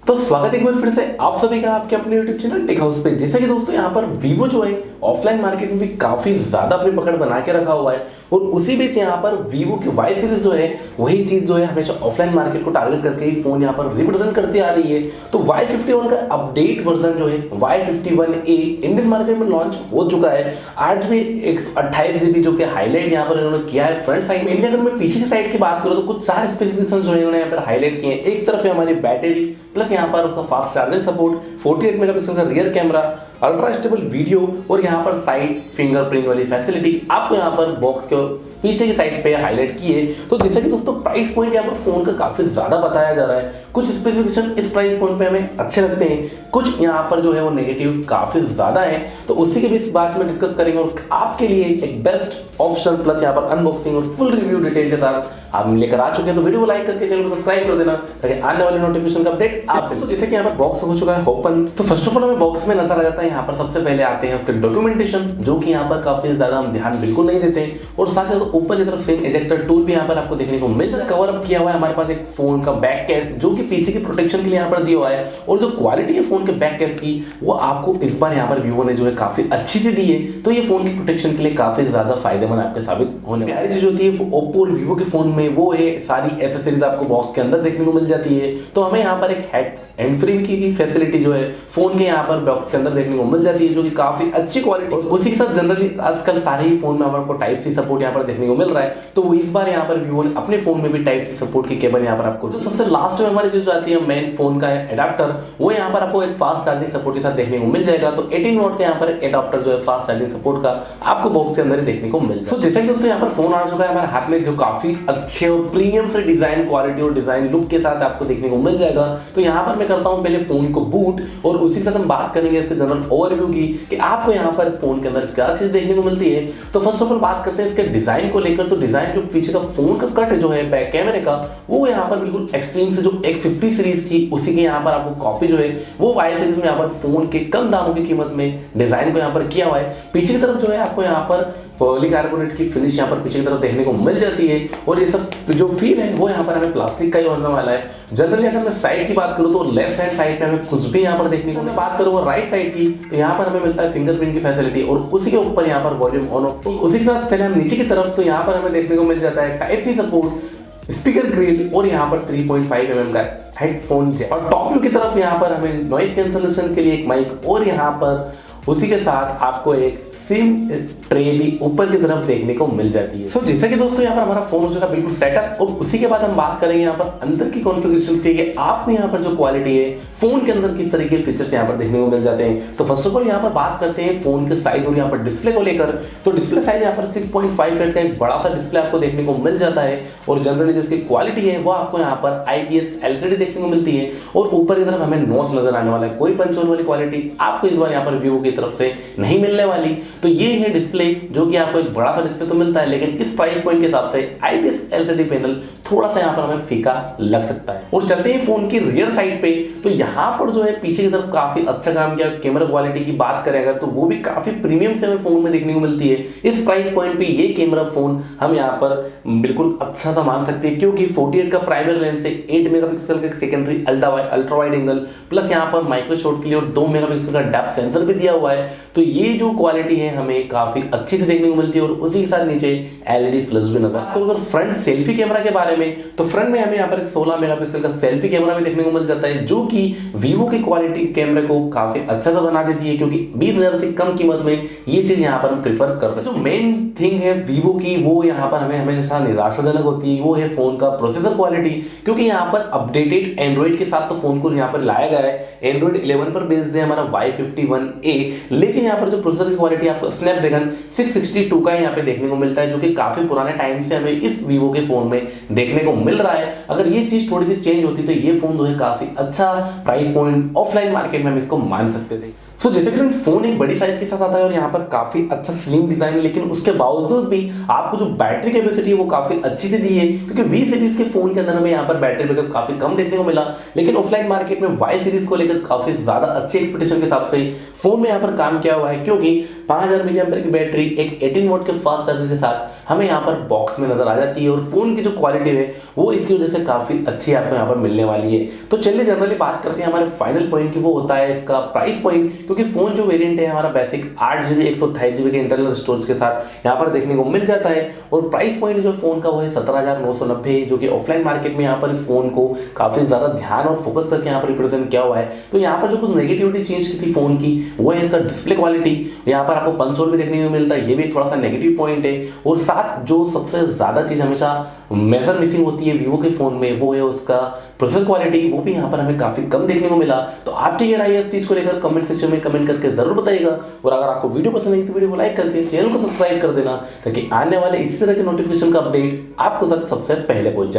तो स्वागत है एक बार फिर से आप सभी का आपके अपने YouTube चैनल टेक हाउस पे। जैसे कि दोस्तों यहाँ पर वीवो जो है ऑफलाइन मार्केट में भी काफी ज्यादा अपनी पकड़ बना के रखा हुआ है और उसी बीच यहाँ पर वीवो की वाई सीरीज जो है वही चीज जो है हमेशा ऑफलाइन मार्केट को टारगेट करके ही फोन यहाँ पर रिप्रेजेंट करती आ रही है। तो Y51 का अपडेट वर्जन जो है Y51A इंडियन मार्केट में लॉन्च हो चुका है। आज भी 128 GB जो कि हाईलाइट यहाँ पर इन्होंने किया है फ्रंट साइड में। अगर मैं पीछे की साइड की बात करूँ तो कुछ 4 स्पेसिफिकेशन जो है इन्होंने यहाँ पर हाईलाइट किए हैं। एक तरफ है हमारी बैटरी प्लस यहाँ पर उसका फास्ट चार्जिंग सपोर्ट, 48 मेगापिक्सल का rear camera, ultra stable video और यहाँ पर साइड फिंगरप्रिंट वाली फैसिलिटी आपको यहाँ पर बॉक्स के पीछे की साइड पे हाईलाइट की है। तो जैसे कि दोस्तों प्राइस पॉइंट यहाँ पर फोन का काफी ज्यादा बताया जा रहा है। कुछ स्पेसिफिकेशन इस प्राइस पॉइंट पे हमें अच्छे लगते हैं, कुछ यहाँ पर जो है वो नेगेटिव काफी ज्यादा है। तो उसी के बीच बात में डिस्कस करेंगे और आपके लिए एक बेस्ट ऑप्शन प्लस यहाँ पर अनबॉक्सिंग और फुल रिव्यू डिटेल के साथ आप लेकर आ चुके हैं। तो वीडियो को लाइक करके चैनल को सब्सक्राइब कर देना ताकि आने वाले नोटिफिकेशन का अपडेट आपसे। तो जैसे कि यहाँ पर बॉक्स हो चुका है ओपन। तो फर्स्ट ऑफ ऑल हमें बॉक्स में नजर आ जाता है यहाँ पर सबसे पहले आते हैं उसके डॉक्यूमेंटेशन, जो कि यहाँ पर काफी ज्यादा हम ध्यान बिल्कुल नहीं देते हैं। और साथ ही ऊपर की तरफ सेम इजेक्टर टूल भी यहाँ पर आपको देखने को मिल जाता है। कवर अप किया हुआ है हमारे पास एक फोन का बैक केस जो कि पीछे की प्रोटेक्शन के लिए यहाँ पर दिया हुआ है। और जो क्वालिटी है फोन के बैक केस की वो आपको इस बार यहाँ पर वीवो ने जो है काफी अच्छी से दी है। तो ये फोन की प्रोटेक्शन के लिए काफी ज्यादा फायदेमंद आपके साबित होने वाली प्यारी चीज होती है ओप्पो और वीवो के फोन में, वो है सारी एसेसरीज आपको बॉक्स के अंदर देखने को मिल जाती है। तो हमें यहाँ पर एक हैंड फ्री की फैसिलिटी जो है फोन के यहाँ पर बॉक्स के अंदर देखने को मिल जाती है, जो कि काफी अच्छी क्वालिटी। उसी के साथ जनरली आजकल सारे ही फोन में आपको टाइप सी सपोर्ट यहाँ पर देखने को मिल रहा है। तो इस बार यहाँ पर वीवो ने अपने फोन में भी टाइप सी सपोर्ट की केबल यहाँ पर आपको, जो सबसे लास्ट में हमारी चीज आती है मेन फोन का है एडाप्टर, वो यहाँ पर आपको एक फास्ट चार्जिंग सपोर्ट के साथ देखने को मिल जाएगा। तो 18 वॉट का यहाँ पर एडाप्टर जो है फास्ट चार्जिंग सपोर्ट का आपको बॉक्स के अंदर देखने को मिल जाएगा। तो जैसे कि दोस्तों यहाँ पर फोन आ चुका है हमारे हाथ में, जो काफी अच्छे और प्रीमियम से डिजाइन क्वालिटी और डिजाइन लुक के साथ आपको देखने को मिल जाएगा। तो यहाँ पर मैं करता हूँ पहले फोन को बूट और उसी के साथ हम बात करेंगे इसके जनरल ओवरव्यू की कि आपको यहाँ पर फोन के अंदर क्या चीज देखने को मिलती है। तो फर्स्ट ऑफ ऑल बात करते हैं इसके डिजाइन को लेकर। तो डिजाइन जो पीछे का फोन का कट जो है बैक कैमरे का, वो यहाँ पर बिल्कुल एक्सट्रीम से जो X50 सीरीज थी उसी के यहाँ पर आपको कॉपी जो है वो वाई सीरीज में यहाँ पर फोन के कम दामों की कीमत में डिजाइन को यहाँ पर किया हुआ है। पीछे की तरफ जो है आपको यहाँ पर पॉलीकार्बोनेट की फिनिश यहाँ पर पीछे की तरफ देखने को मिल जाती है और ये सब जो फील है वो यहाँ पर हमें प्लास्टिक का ही होने वाला है। जनरली अगर मैं साइड की बात करूँ तो लेफ्ट हैंड साइड पे हमें कुछ भी यहाँ पर देखने को, मैं बात करूँ राइट साइड की तो यहाँ पर हमें मिलता है फिंगरप्रिंट की फैसिलिटी और उसी के ऊपर यहाँ पर वॉल्यूम ऑन ऑफ। तो उसी के साथ चले हम नीचे की तरफ तो यहाँ पर हमें देखने को मिल जाता है type C support, speaker grill और यहाँ पर 3.5 mm का हेडफोन जैक। और टॉप व्यू की तरफ यहाँ पर हमें नॉइज कैंसलेशन के लिए एक माइक और यहाँ पर उसी के साथ आपको एक सिम ट्रे भी ऊपर की तरफ देखने को मिल जाती है। सो जैसे कि दोस्तों यहाँ पर हमारा फोन हो चुका बिल्कुल सेटअप और उसी के बाद हम बात करेंगे यहाँ पर अंदर की कॉन्फ़िगरेशंस की कि आपको यहाँ पर जो क्वालिटी है फोन के अंदर किस तरीके के फीचर्स यहाँ पर देखने को मिल जाते हैं। तो फर्स्ट ऑफ ऑल यहाँ पर बात करते हैं फोन के साइज और यहाँ पर डिस्प्ले को लेकर। तो डिस्प्ले साइज यहाँ पर 6.5 का एक बड़ा सा डिस्प्ले आपको देखने को मिल जाता है और जनरली जिसकी क्वालिटी है वो आपको यहाँ पर IPS LCD देखने को मिलती है और ऊपर की तरफ हमें नॉच नजर आने वाला है। कोई पंच होल वाली क्वालिटी आपको इस बार यहाँ पर वीवो की तरफ से नहीं मिलने वाली। तो ये है डिस्प्ले, जो कि आपको एक बड़ा सा डिस्प्ले तो मिलता है लेकिन इस प्राइस पॉइंट के हिसाब से IPS LCD पैनल थोड़ा सा यहाँ पर हमें फीका लग सकता है। और चलते हैं फोन की रियर साइड पे, तो यहाँ पर जो है पीछे की तरफ काफी अच्छा काम किया। कैमरा क्वालिटी की बात करें अगर तो वो भी काफी प्रीमियम से हमें फोन में देखने को मिलती है। इस प्राइस पॉइंट पे ये कैमरा फोन हम यहाँ पर बिल्कुल अच्छा सा मान सकते हैं, क्योंकि 48 का प्राइमरी लेंस से 8 मेगापिक्सल का secondary ultra wide angle plus यहाँ पर माइक्रो शॉट के लिए और 2 मेगापिक्सल का डेप्थ सेंसर भी दिया हुआ है। तो ये जो क्वालिटी है हमें काफी अच्छी से देखने को मिलती है और उसी के साथ नीचे LED फ्लैश भी नजर। तो अगर फ्रंट सेल्फी कैमरा के बारे में, तो फ्रंट में हमें यहाँ पर 16 मेगापिक्सल का सेल्फी कैमरा भी देखने को मिल जाता है, जो कि वीवो की क्वालिटी कैमरे को काफी अच्छा सा बना देती है, क्योंकि 20,000 से कम कीमत में ये चीज यहाँ पर हम प्रीफर कर सकते हैं। जो मेन थिंग है वीवो की वो यहाँ पर हमें हमेशा निराशाजनक होती है, वो है फोन का प्रोसेसर क्वालिटी, क्योंकि यहाँ पर अपडेटेड एंड्रॉइड के साथ तो फोन को यहाँ पर लाया गया है। एंड्रॉइड 11 पर बेस्ड है हमारा Y51A, लेकिन यहाँ पर जो प्रोसेसर की क्वालिटी आपको स्नैपड्रैगन 662 का यहाँ पे देखने को मिलता है, जो कि काफी पुराने टाइम से हमें इस वीवो के फोन में देखने को मिल रहा है। अगर ये चीज थोड़ी सी चेंज होती तो ये फोन जो है काफी अच्छा प्राइस पॉइंट ऑफलाइन मार्केट में हम इसको मान सकते थे। जैसे कि फोन एक बड़ी साइज के साथ आता है और यहाँ पर काफी अच्छा स्लिम डिजाइन है, लेकिन उसके बावजूद भी आपको जो बैटरी कैपेसिटी है वो काफी अच्छी से दी है, क्योंकि वी सीरीज के फोन के अंदर हमें यहाँ पर बैटरी बैकअप काफी कम देखने को मिला, लेकिन ऑफलाइन मार्केट में वाई सीरीज को लेकर काफी ज्यादा अच्छे एक्सपेक्टेशन के हिसाब से फोन में यहाँ पर काम किया हुआ है, क्योंकि 5000 mAh की बैटरी एक 18 वॉट के फास्ट चार्जर के साथ हमें यहाँ पर बॉक्स में नजर आ जाती है और फोन की जो क्वालिटी है वो इसकी वजह से काफी अच्छी आपको यहाँ पर मिलने वाली है। तो चलिए जनरली बात करते हैं हमारे फाइनल पॉइंट की, वो होता है इसका प्राइस पॉइंट, क्योंकि फोन जो वेरिएंट है हमारा बेसिक 8GB 128GB के इंटरनल स्टोरेज के साथ यहाँ पर देखने को मिल जाता है, और प्राइस पॉइंट जो फोन का वो है 17,990, जो कि ऑफलाइन मार्केट में यहाँ पर इस फोन को काफी ज्यादा ध्यान और फोकस करके यहाँ पर रिप्रेजेंट किया हुआ है। तो यहाँ पर जो कुछ नेगेटिविटी चेंज की थी फोन की वो है इसका डिस्प्ले क्वालिटी, यहाँ पर आपको पंच होल भी देखने को मिलता है, ये भी थोड़ा सा नेगेटिव पॉइंट है। और साथ जो सबसे ज्यादा चीज हमेशा मेजर मिसिंग होती है वीवो के फोन में वो है उसका प्रोसेसर क्वालिटी, वो भी यहाँ पर हमें काफी कम देखने को मिला। तो आपकी क्या राय है इस चीज को लेकर कमेंट सेक्शन में कमेंट करके जरूर बताइएगा, और अगर आपको वीडियो पसंद आई तो वीडियो को लाइक करके चैनल को सब्सक्राइब कर देना, ताकि आने वाले इसी तरह के नोटिफिकेशन का अपडेट आपको सबसे पहले पहुंच जाए।